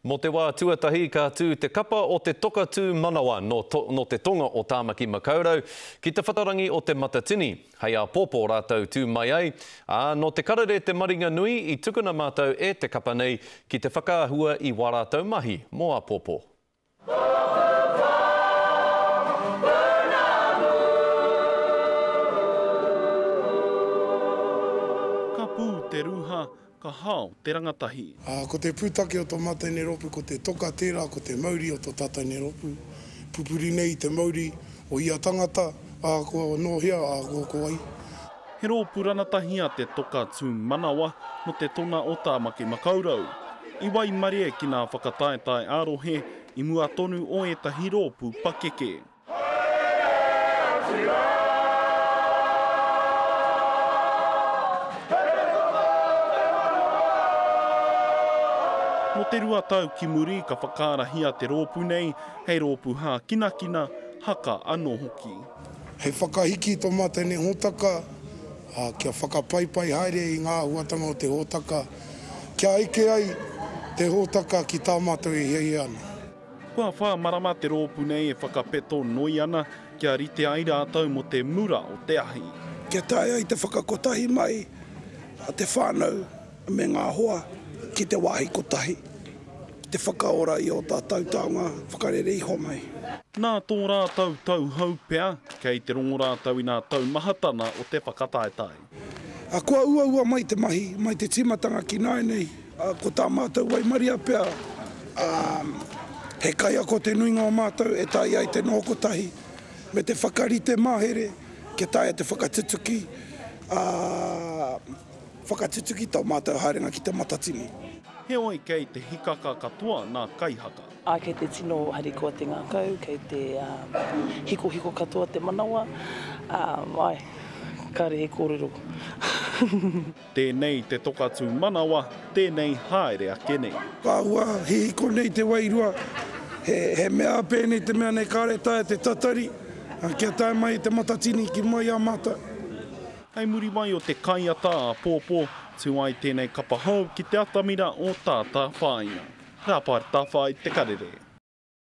Mo te wā tuatahi ka tū te kapa o te toka tū manawa no te tonga o Tāmaki Makaurau ki te whatarangi o te Matatini. Hei a pōpō rātou tū mai ai. No te karere te maringa nui I tukuna mātou e te kapa nei ki te whakaahua I wā rātou mahi. Mo a pōpō. Ka pū te ruha, ka hao te rangatahi. Ko te pūtake o tō Mātaine Ropu, ko te toka tērā, ko te mauri o tō Tātaine Ropu. Pupuri nei te mauri o ia tangata, ko nohea, ko ai. He rōpu ranatahia te toka tū manawa no te tona o Tāmaki Makaurau. I wai marie ki nā whakataetai arohe I mua tonu o etahi rōpu pakeke. No te rua tau ki muri ka whakaarahia te rōpu nei, hei rōpu hā kinakina, haka anō hoki. Hei whakahiki tō Mātaine hōtaka, kia whakapaipai haere I ngā huatanga o te hōtaka. Kia eke ai te hōtaka ki tā mātou e hei ana. Kua whā marama te rōpu nei e whakapeto noi ana, kia rite ai rātau mo te mura o te ahi. Kia tae ai te whakakotahi mai, te whānau me ngā hoa ki te wāhi kotahi. Te whakaora I o tā tautaunga whakarere iho mai. Nā tō rātau tau hau pea, kei te rongo rātau I nā tau mahatana o te whakataetai. Kua ua mai te mahi, mai te timatanga ki nai nei, ko tā mātou wai maria pea. He kai ako te nuinga o mātou e tai ai te nōkotahi, me te whakarite mahere, ke tai te whakatutuki, whakatutuki tau mātou haerenga ki te Matatini. He oi kei te hikaka katoa nā kaihaka. Kei te tino harikoa te ngākau, kei te hiko katoa te manawa, kare he kōrero. Tēnei te tokatū manawa, tēnei haere a kenei. Kāua, he hiko nei te wairua, he mea pēnei te mea nei kāre tae te tatari, kia tae mai te Matatini ki mai a mata. Hei muri mai o te kaiata a pōpō, tū ai tēnei kapa hau ki te atamira o tātā whāina. Rāpare tā whai te karere.